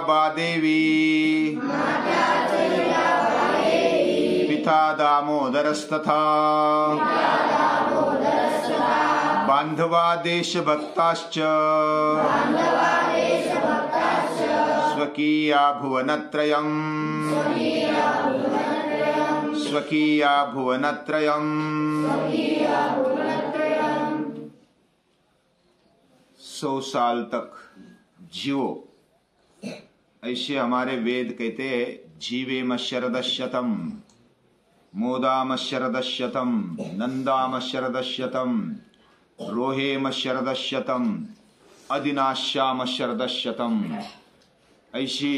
अहिल्याबा देवी, पिता दामोदरस्तथा बांधवा देशभक्ताश्च स्वकीया भुवनत्रयम्, स्वकीया भुवनत्रयम्। 100 साल तक जियो, ऐसे हमारे वेद कहते हैं। जीवेम शरदशतम, मोदाम शरदशतम, नंदाम शरदशतम, रोहेम शरदशतम, अधिनाश्याम शरदशतम। ऐसी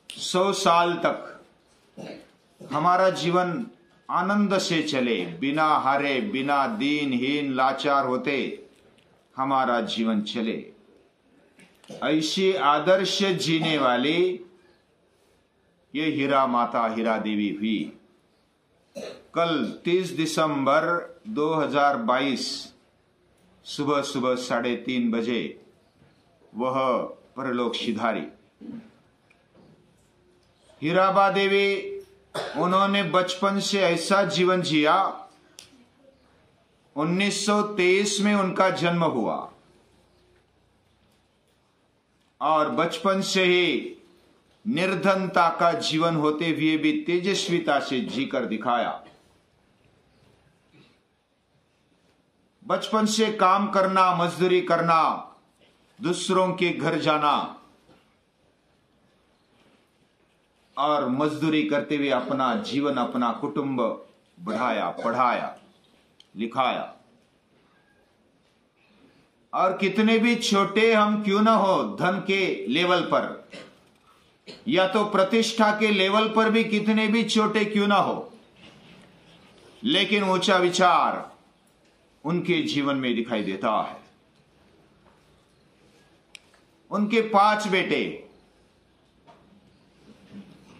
100 साल तक हमारा जीवन आनंद से चले, बिना हारे, बिना दीनहीन लाचार होते हमारा जीवन चले। ऐसी आदर्श जीने वाली ये हीरा माता, हीरा देवी हुई। कल 30 दिसंबर 2022 सुबह सुबह 3:30 बजे वह परलोक सिधारी। हीराबा देवी, उन्होंने बचपन से ऐसा जीवन जिया। 1923 में उनका जन्म हुआ और बचपन से ही निर्धनता का जीवन होते हुए भी तेजस्विता से जीकर दिखाया। बचपन से काम करना, मजदूरी करना, दूसरों के घर जाना और मजदूरी करते हुए अपना जीवन, अपना कुटुंब बढ़ाया, पढ़ाया, लिखाया। और कितने भी छोटे हम क्यों ना हो, धन के लेवल पर या तो प्रतिष्ठा के लेवल पर भी कितने भी छोटे क्यों ना हो, लेकिन ऊंचा विचार उनके जीवन में दिखाई देता है। उनके 5 बेटे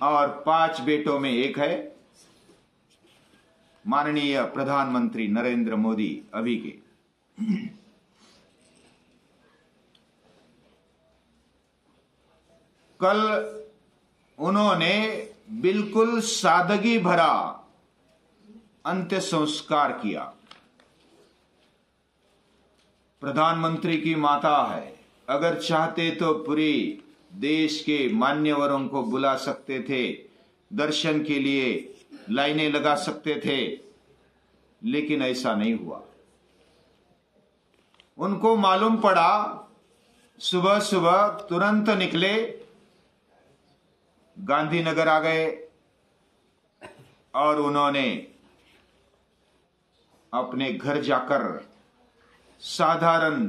और 5 बेटों में एक है माननीय प्रधानमंत्री नरेंद्र मोदी अभी के। कल उन्होंने बिल्कुल सादगी भरा अंत्य संस्कार किया। प्रधानमंत्री की माता है, अगर चाहते तो पूरी देश के मान्यवरों को बुला सकते थे, दर्शन के लिए लाइनें लगा सकते थे, लेकिन ऐसा नहीं हुआ। उनको मालूम पड़ा, सुबह सुबह तुरंत निकले, गांधीनगर आ गए और उन्होंने अपने घर जाकर साधारण,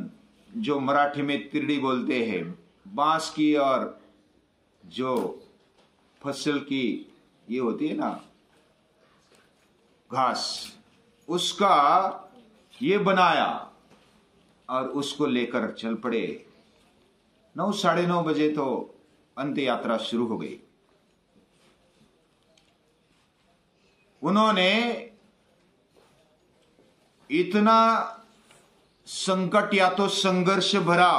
जो मराठी में तिरड़ी बोलते हैं, बांस की और जो फसल की ये होती है ना घास, उसका ये बनाया और उसको लेकर चल पड़े। 9, 9:30 बजे तो अंत्य यात्रा शुरू हो गई। उन्होंने इतना संकट या तो संघर्ष भरा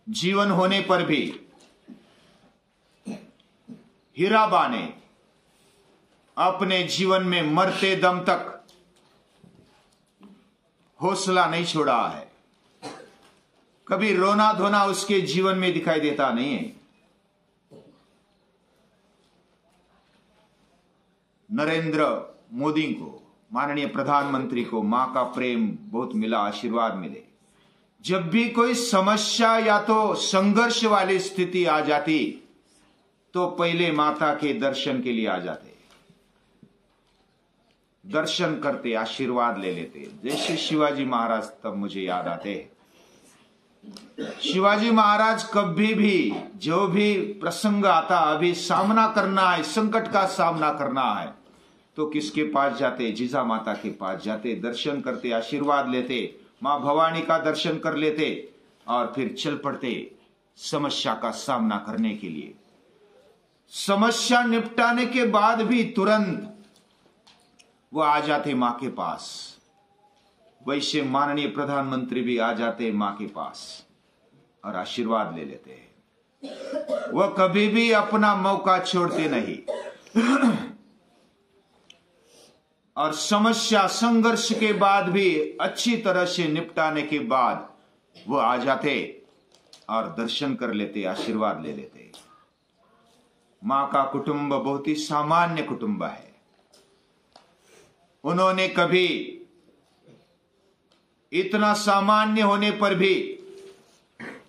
जीवन होने पर भी हीराबा ने अपने जीवन में मरते दम तक हौसला नहीं छोड़ा है। कभी रोना धोना उसके जीवन में दिखाई देता नहीं है। नरेंद्र मोदी को, माननीय प्रधानमंत्री को मां का प्रेम बहुत मिला, आशीर्वाद मिले। जब भी कोई समस्या या तो संघर्ष वाली स्थिति आ जाती तो पहले माता के दर्शन के लिए आ जाते, दर्शन करते, आशीर्वाद ले लेते। जैसे शिवाजी महाराज, तब मुझे याद आते हैं। शिवाजी महाराज कभी भी जो भी प्रसंग आता, अभी सामना करना है, संकट का सामना करना है, तो किसके पास जाते? जिजा माता के पास जाते, दर्शन करते, आशीर्वाद लेते, मां भवानी का दर्शन कर लेते और फिर चल पड़ते समस्या का सामना करने के लिए। समस्या निपटाने के बाद भी तुरंत वो आ जाते मां के पास। वैसे माननीय प्रधानमंत्री भी आ जाते मां के पास और आशीर्वाद ले लेते हैं। वह कभी भी अपना मौका छोड़ते नहीं और समस्या संघर्ष के बाद भी अच्छी तरह से निपटाने के बाद वो आ जाते और दर्शन कर लेते, आशीर्वाद ले लेते। मां का कुटुंब बहुत ही सामान्य कुटुंब है। उन्होंने कभी इतना सामान्य होने पर भी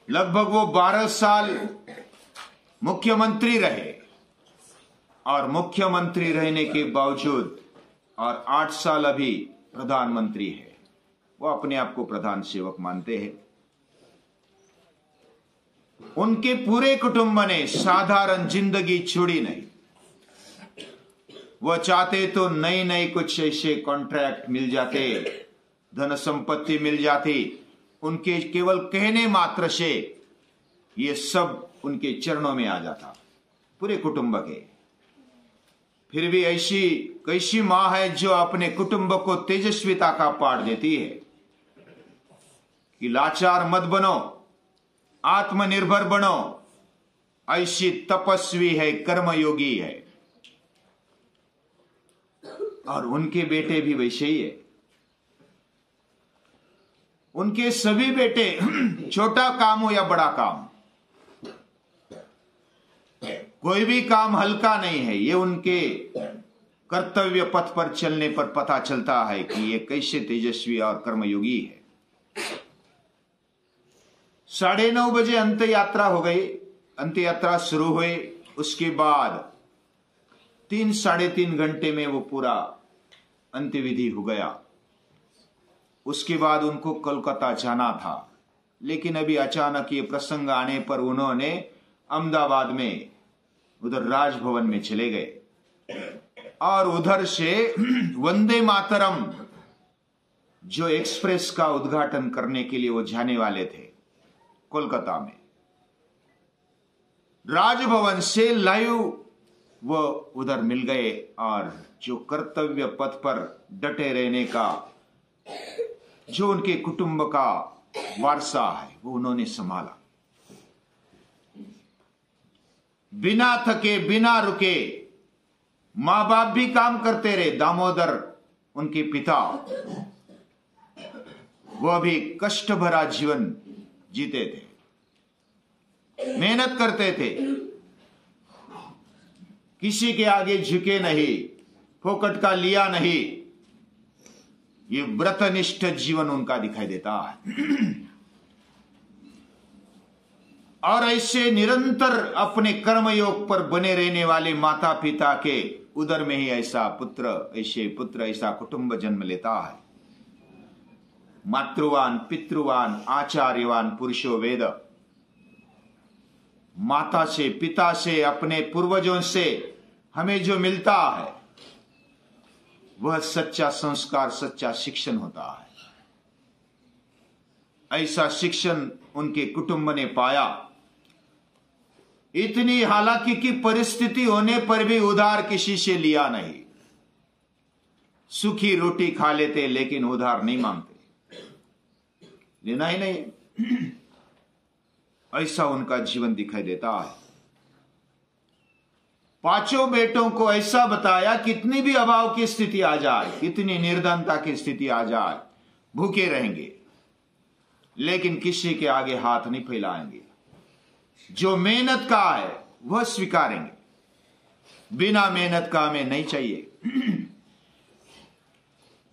लगभग वो 12 साल मुख्यमंत्री रहे और मुख्यमंत्री रहने के बावजूद और 8 साल अभी प्रधानमंत्री है। वो अपने आप को प्रधान सेवक मानते हैं। उनके पूरे कुटुंब ने साधारण जिंदगी छोड़ी नहीं। वह चाहते तो नई नई कुछ ऐसे कॉन्ट्रैक्ट मिल जाते, धन संपत्ति मिल जाती। उनके केवल कहने मात्र से ये सब उनके चरणों में आ जाता, पूरे कुटुंब के। फिर भी ऐसी कैसी मां है जो अपने कुटुंब को तेजस्विता का पाठ देती है कि लाचार मत बनो, आत्मनिर्भर बनो। ऐसी तपस्वी है, कर्मयोगी है। और उनके बेटे भी वैसे ही है। उनके सभी बेटे छोटा काम हो या बड़ा काम, कोई भी काम हल्का नहीं है। ये उनके कर्तव्य पथ पर चलने पर पता चलता है कि ये कैसे तेजस्वी और कर्मयोगी है। 9:30 बजे अंत यात्रा हो गई, अंत यात्रा शुरू हुई। उसके बाद 3-3.5 घंटे में वो पूरा अंत्यविधि हो गया। उसके बाद उनको कोलकाता जाना था, लेकिन अभी अचानक ये प्रसंग आने पर उन्होंने अहमदाबाद में उधर राजभवन में चले गए और उधर से वंदे मातरम जो एक्सप्रेस का उद्घाटन करने के लिए वो जाने वाले थे कोलकाता में, राजभवन से लाइव वो उधर मिल गए और जो कर्तव्य पथ पर डटे रहने का जो उनके कुटुंब का वारसा है वो उन्होंने संभाला। बिना थके, बिना रुके। मां बाप भी काम करते रहे। दामोदर उनके पिता, वह भी कष्ट भरा जीवन जीते थे, मेहनत करते थे, किसी के आगे झुके नहीं, फोकट का लिया नहीं। ये व्रतनिष्ठ जीवन उनका दिखाई देता है। और ऐसे निरंतर अपने कर्मयोग पर बने रहने वाले माता पिता के उदर में ही ऐसा पुत्र, ऐसा कुटुंब जन्म लेता है। मातृवान, पितृवान, आचार्यवान पुरुषो वेद। माता से, पिता से, अपने पूर्वजों से हमें जो मिलता है वह सच्चा संस्कार, सच्चा शिक्षण होता है। ऐसा शिक्षण उनके कुटुंब ने पाया। इतनी हालांकि की परिस्थिति होने पर भी उधार किसी से लिया नहीं। सूखी रोटी खा लेते लेकिन उधार नहीं मांगते, लेना ही नहीं। ऐसा उनका जीवन दिखाई देता है। 5 बेटों को ऐसा बताया, कितनी भी अभाव की स्थिति आ जाए, कितनी निर्धनता की स्थिति आ जाए, भूखे रहेंगे लेकिन किसी के आगे हाथ नहीं फैलाएंगे। जो मेहनत का है वह स्वीकारेंगे, बिना मेहनत का हमें नहीं चाहिए।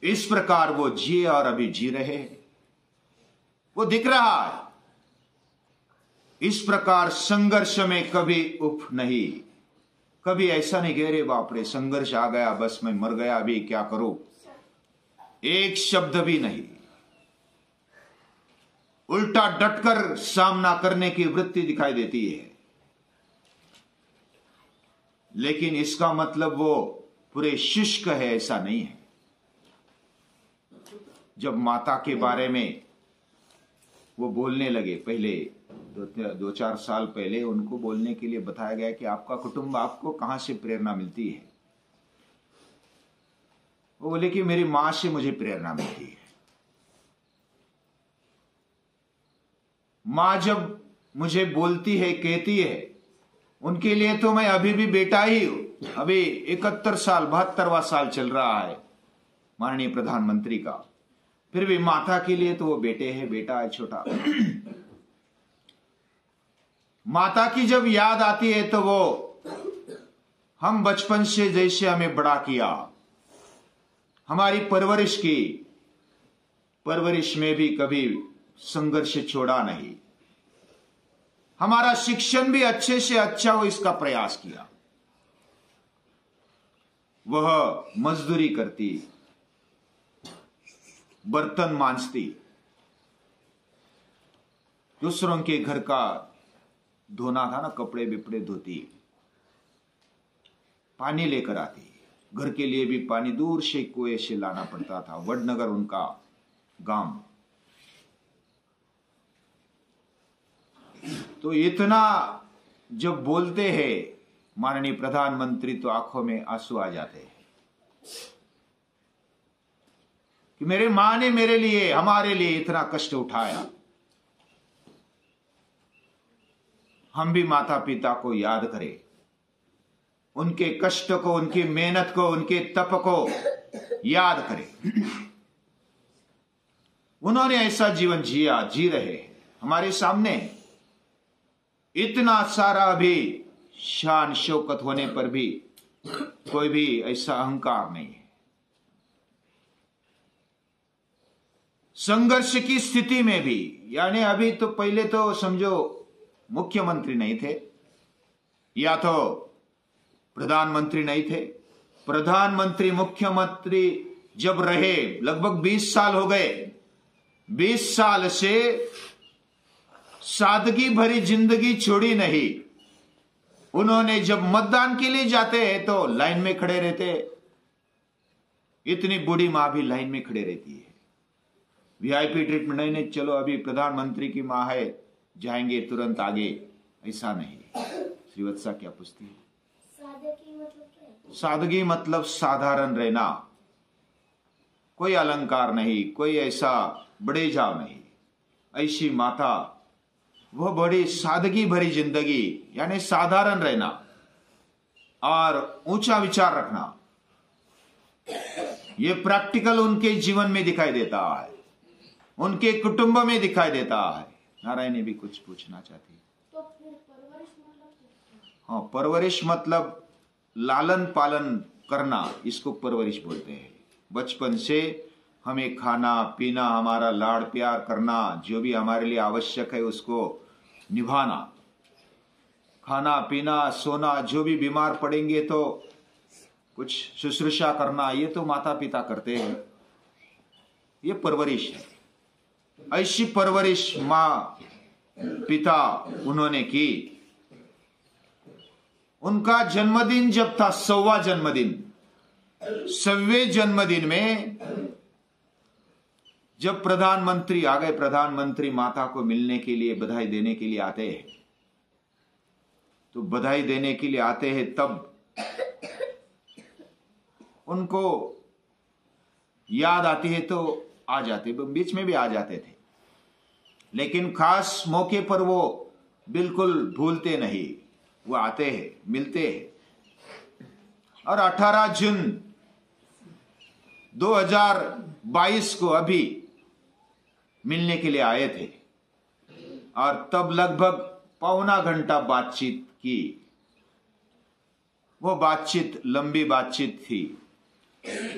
इस प्रकार वो जिए और अभी जी रहे हैं। वो दिख रहा है। इस प्रकार संघर्ष में कभी उफ नहीं, कभी ऐसा नहीं कह रहे बाप रे संघर्ष आ गया, बस मैं मर गया, अभी क्या करूं, एक शब्द भी नहीं। उल्टा डटकर सामना करने की वृत्ति दिखाई देती है। लेकिन इसका मतलब वो पूरे शुष्क है, ऐसा नहीं है। जब माता के बारे में वो बोलने लगे, पहले 2-4 साल पहले उनको बोलने के लिए बताया गया कि आपका कुटुंब आपको कहां से प्रेरणा मिलती है। वो बोले कि मेरी मां से मुझे प्रेरणा मिलती है। मां जब मुझे बोलती है, कहती है, उनके लिए तो मैं अभी भी बेटा ही हूं। अभी 71 साल 72वां साल चल रहा है माननीय प्रधानमंत्री का, फिर भी माता के लिए तो वो बेटे है, बेटा है छोटा। माता की जब याद आती है तो वो हम बचपन से जैसे हमें बड़ा किया, हमारी परवरिश की, परवरिश में भी कभी संघर्ष छोड़ा नहीं, हमारा शिक्षण भी अच्छे से अच्छा हो इसका प्रयास किया। वह मजदूरी करती, बर्तन मांजती, दूसरों के घर का धोना था ना, कपड़े बिपड़े धोती, पानी लेकर आती। घर के लिए भी पानी दूर से कुएं से लाना पड़ता था, वडनगर उनका गांव। तो इतना जब बोलते हैं माननीय प्रधानमंत्री तो आंखों में आंसू आ जाते हैं कि मेरे मां ने मेरे लिए, हमारे लिए इतना कष्ट उठाया। हम भी माता पिता को याद करें, उनके कष्ट को, उनकी मेहनत को, उनके तप को याद करें। उन्होंने ऐसा जीवन जिया, जी रहे हैं हमारे सामने। इतना सारा भी शान शौकत होने पर भी कोई भी ऐसा अहंकार नहीं है। संघर्ष की स्थिति में भी, यानी अभी तो पहले तो समझो मुख्यमंत्री नहीं थे या तो प्रधानमंत्री नहीं थे। प्रधानमंत्री मुख्यमंत्री जब रहे लगभग 20 साल हो गए। 20 साल से सादगी भरी जिंदगी छोड़ी नहीं। उन्होंने जब मतदान के लिए जाते हैं तो लाइन में खड़े रहते। इतनी बूढ़ी मां भी लाइन में खड़े रहती है। वीआईपी ट्रीटमेंट नहीं, चलो अभी प्रधानमंत्री की मां है, जाएंगे तुरंत आगे, ऐसा नहीं। श्रीवत्सा क्या पूछती है? सादगी मतलब क्या है? सादगी मतलब साधारण रहना, कोई अलंकार नहीं, कोई ऐसा बड़े जाव नहीं। ऐसी माता, वह बड़ी सादगी भरी जिंदगी, यानी साधारण रहना और ऊंचा विचार रखना, यह प्रैक्टिकल उनके जीवन में दिखाई देता है, उनके कुटुंब में दिखाई देता है। नारायणी भी कुछ पूछना चाहती है। तो फिर परवरिश मतलब? हाँ, परवरिश मतलब लालन पालन करना, इसको परवरिश बोलते हैं। बचपन से हमें खाना पीना, हमारा लाड़ प्यार करना, जो भी हमारे लिए आवश्यक है उसको निभाना, खाना पीना सोना, जो भी बीमार पड़ेंगे तो कुछ शुश्रूषा करना, ये तो माता पिता करते हैं, ये परवरिश है। ऐसी परवरिश मां पिता उन्होंने की। उनका जन्मदिन जब था 100वां जन्मदिन, 100वें जन्मदिन में जब प्रधानमंत्री आ गए, प्रधानमंत्री माता को मिलने के लिए, बधाई देने के लिए आते हैं, तो बधाई देने के लिए आते हैं तब उनको याद आती है तो आ जाते, बीच में भी आ जाते थे, लेकिन खास मौके पर वो बिल्कुल भूलते नहीं, वो आते हैं, मिलते हैं। और 18 जून 2022 को अभी मिलने के लिए आए थे और तब लगभग पौना घंटा बातचीत की। वो बातचीत लंबी बातचीत थी,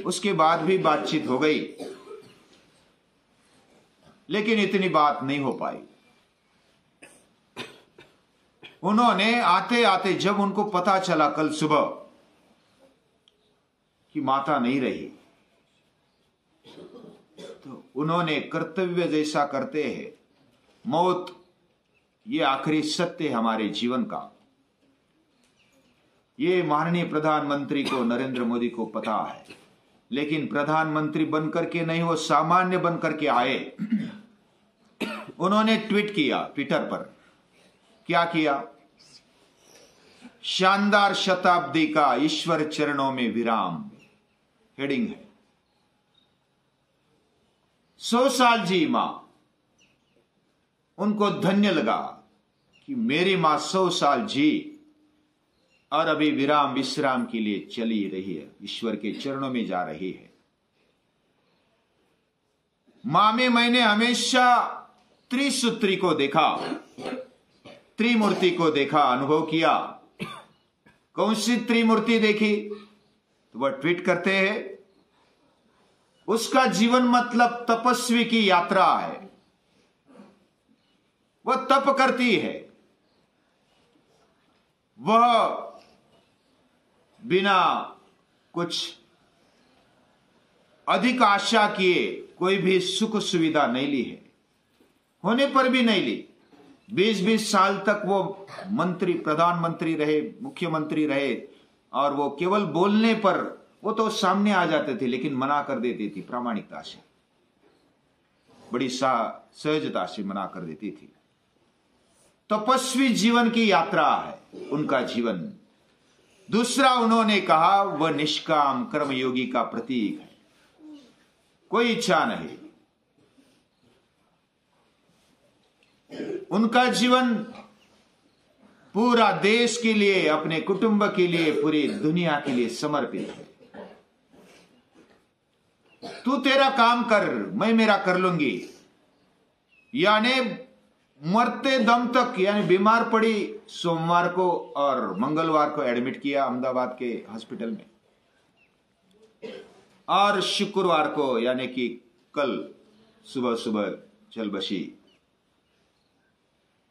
उसके बाद भी बातचीत हो गई, लेकिन इतनी बात नहीं हो पाई। उन्होंने आते आते जब उनको पता चला कल सुबह कि माता नहीं रही, तो उन्होंने कर्तव्य जैसा करते हैं, मौत ये आखिरी सत्य हमारे जीवन का, ये माननीय प्रधानमंत्री को, नरेंद्र मोदी को पता है, लेकिन प्रधानमंत्री बनकर के नहीं, वो सामान्य बनकर के आए। उन्होंने ट्वीट किया ट्विटर पर, क्या किया? शानदार शताब्दी का ईश्वर चरणों में विराम, हेडिंग है। 100 साल जी मां, उनको धन्य लगा कि मेरी मां 100 साल जी और अभी विश्राम के लिए चली रही है, ईश्वर के चरणों में जा रही है। मां में मैंने हमेशा त्रिसूत्री को देखा, त्रिमूर्ति को देखा, अनुभव किया। कौन सी त्रिमूर्ति देखी? तो वह ट्वीट करते हैं, उसका जीवन मतलब तपस्वी की यात्रा है। वह तप करती है, वह बिना कुछ अधिक आशा किए कोई भी सुख सुविधा नहीं ली है, होने पर भी नहीं ली। 20-20 साल तक वो मंत्री, प्रधानमंत्री रहे, मुख्यमंत्री रहे, और वो केवल बोलने पर वो तो सामने आ जाते थे, लेकिन मना कर देती थी प्रामाणिकता से, बड़ी सहजता से मना कर देती थी। तपस्वी जीवन की यात्रा है उनका जीवन। दूसरा उन्होंने कहा, वह निष्काम कर्मयोगी का प्रतीक है, कोई इच्छा नहीं। उनका जीवन पूरा देश के लिए, अपने कुटुंब के लिए, पूरी दुनिया के लिए समर्पित है। तू तेरा काम कर, मैं मेरा कर लूंगी। यानी मरते दम तक, यानी बीमार पड़ी, सोमवार को और मंगलवार को एडमिट किया अहमदाबाद के हॉस्पिटल में, और शुक्रवार को यानी कि कल सुबह सुबह चल बसी।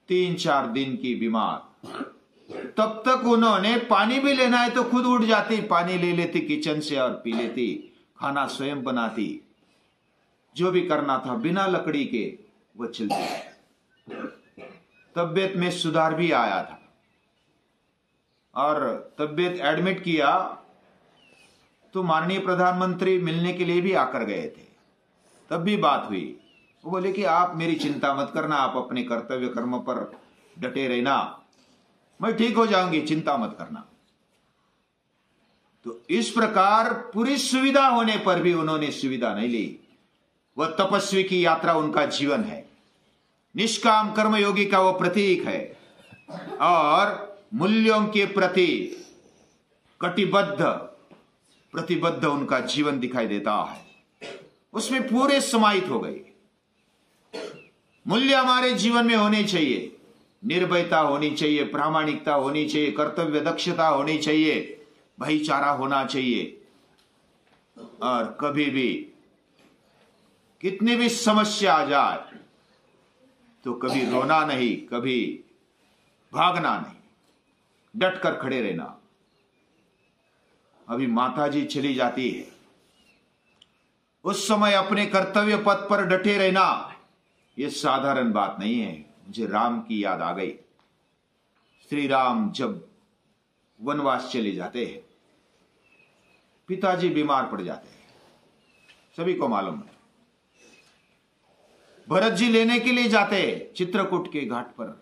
3-4 दिन की बीमार। तब तक उन्होंने पानी भी लेना है तो खुद उठ जाती, पानी ले लेती किचन से और पी लेती, खाना स्वयं बनाती, जो भी करना था बिना लकड़ी के वो चलती। तबियत में सुधार भी आया था, और तबियत एडमिट किया तो माननीय प्रधानमंत्री मिलने के लिए भी आकर गए थे। तब भी बात हुई, वो बोले कि आप मेरी चिंता मत करना, आप अपने कर्तव्य कर्म पर डटे रहना, मैं ठीक हो जाऊंगी, चिंता मत करना। तो इस प्रकार पूरी सुविधा होने पर भी उन्होंने सुविधा नहीं ली। वह तपस्वी की यात्रा उनका जीवन है, निष्काम कर्मयोगी का वो प्रतीक है, और मूल्यों के प्रति प्रतिबद्ध उनका जीवन दिखाई देता है। उसमें पूरे समाहित हो गई। मूल्य हमारे जीवन में होने चाहिए, निर्भयता होनी चाहिए, प्रामाणिकता होनी चाहिए, कर्तव्य दक्षता होनी चाहिए, भाईचारा होना चाहिए, और कभी भी कितनी भी समस्या आ जाए तो कभी रोना नहीं, कभी भागना नहीं, डटकर खड़े रहना। अभी माताजी चली जाती है, उस समय अपने कर्तव्य पथ पर डटे रहना यह साधारण बात नहीं है। मुझे राम की याद आ गई। श्री राम जब वनवास चले जाते हैं, पिताजी बीमार पड़ जाते हैं, सभी को मालूम है। भरत जी लेने के लिए जाते हैं चित्रकूट के घाट पर,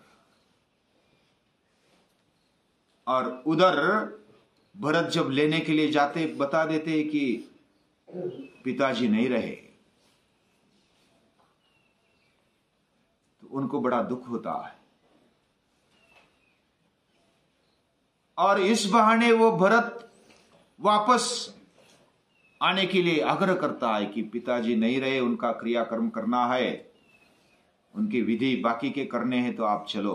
और उधर भरत जब लेने के लिए जाते बता देते कि पिताजी नहीं रहे, तो उनको बड़ा दुख होता है। और इस बहाने वो भरत वापस आने के लिए आग्रह करता है कि पिताजी नहीं रहे, उनका क्रियाकर्म करना है, उनकी विधि बाकी के करने हैं, तो आप चलो।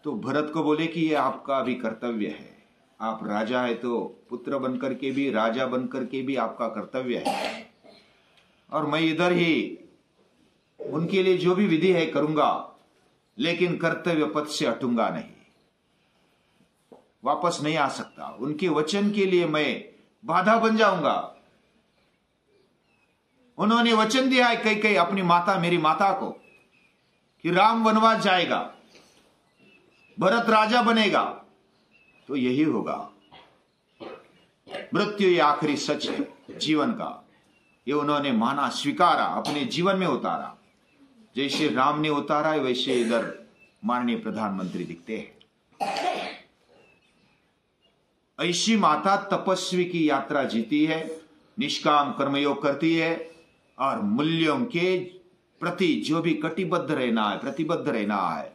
तो भरत को बोले कि ये आपका भी कर्तव्य है, आप राजा है तो पुत्र बनकर के भी, राजा बनकर के भी आपका कर्तव्य है, और मैं इधर ही उनके लिए जो भी विधि है करूंगा, लेकिन कर्तव्य पथ से हटूंगा नहीं, वापस नहीं आ सकता। उनके वचन के लिए मैं बाधा बन जाऊंगा। उन्होंने वचन दिया है कई अपनी माता, मेरी माता को, कि राम वनवास जाएगा, भरत राजा बनेगा, तो यही होगा। मृत्यु ये आखिरी सच है जीवन का, ये उन्होंने माना, स्वीकारा, अपने जीवन में उतारा। जैसे राम ने उतारा है वैसे इधर माननीय प्रधानमंत्री दिखते हैं। ऐसी माता तपस्वी की यात्रा जीती है, निष्काम कर्मयोग करती है, और मूल्यों के प्रति जो भी कटिबद्ध रहना है, प्रतिबद्ध रहना है,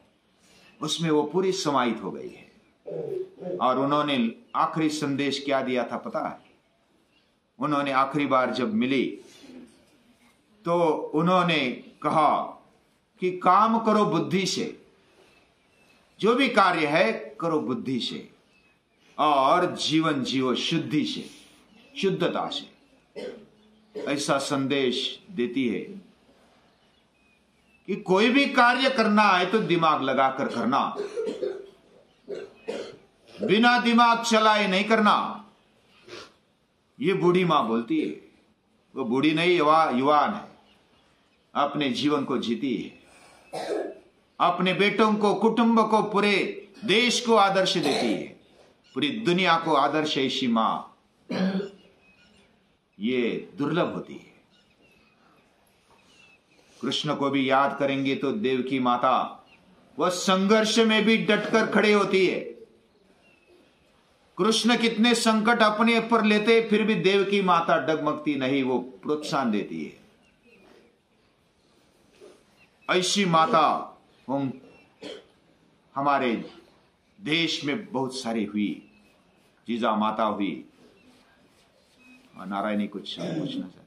उसमें वो पूरी समाहित हो गई है। और उन्होंने आखिरी संदेश क्या दिया था पता है? उन्होंने आखिरी बार जब मिली तो उन्होंने कहा कि काम करो बुद्धि से, जो भी कार्य है करो बुद्धि से, और जीवन जियो शुद्धि से, शुद्धता से। ऐसा संदेश देती है कि कोई भी कार्य करना है तो दिमाग लगाकर करना, बिना दिमाग चलाए नहीं करना। ये बूढ़ी मां बोलती है, वो बूढ़ी नहीं, युवान है, अपने जीवन को जीती है, अपने बेटों को, कुटुंब को, पूरे देश को आदर्श देती है, पूरी दुनिया को आदर्श ऐसी मां ये दुर्लभ होती है। कृष्ण को भी याद करेंगे तो देवकी माता वह संघर्ष में भी डटकर खड़े होती है। कृष्ण कितने संकट अपने पर लेते फिर भी देवकी माता डगमगती नहीं, वो प्रोत्साहन देती है। ऐसी माता हम हमारे देश में बहुत सारी हुई। जीजा माता हुई। नारायणी कुछ पूछना चाहते?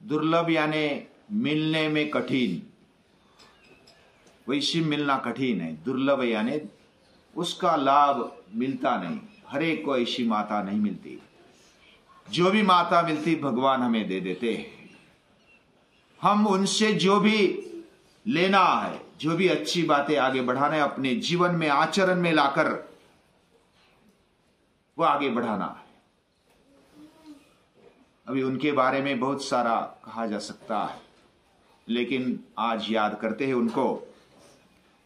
दुर्लभ यानी मिलने में कठिन, वैसी मिलना कठिन है। दुर्लभ यानी उसका लाभ मिलता नहीं, हर एक को ऐसी माता नहीं मिलती। जो भी माता मिलती भगवान हमें दे देते हैं। हम उनसे जो भी लेना है, जो भी अच्छी बातें आगे बढ़ाना है, अपने जीवन में आचरण में लाकर वो आगे बढ़ाना है। अभी उनके बारे में बहुत सारा कहा जा सकता है, लेकिन आज याद करते हैं उनको।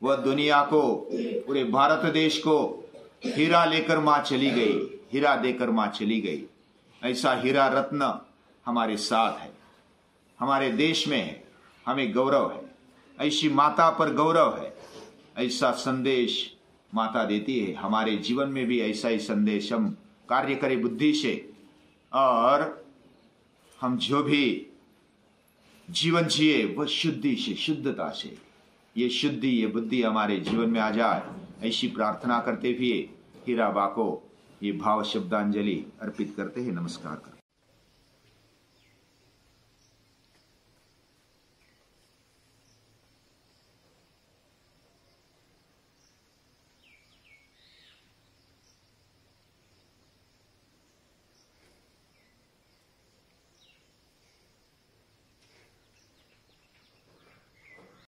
वह दुनिया को, पूरे भारत देश को हीरा लेकर मां चली गई, हीरा देकर मां चली गई। ऐसा हीरा रत्न हमारे साथ है, हमारे देश में है, हमें गौरव है। ऐसी माता पर गौरव है। ऐसा संदेश माता देती है। हमारे जीवन में भी ऐसा ही संदेश हम कार्य करें बुद्धि से, और हम जो भी जीवन जिए वह शुद्धि से, शुद्धता से। ये शुद्धि, ये बुद्धि हमारे जीवन में आ जाए, ऐसी प्रार्थना करते हुए हीरा बा को ये भाव शब्दांजलि अर्पित करते हैं। नमस्कार करते हैं।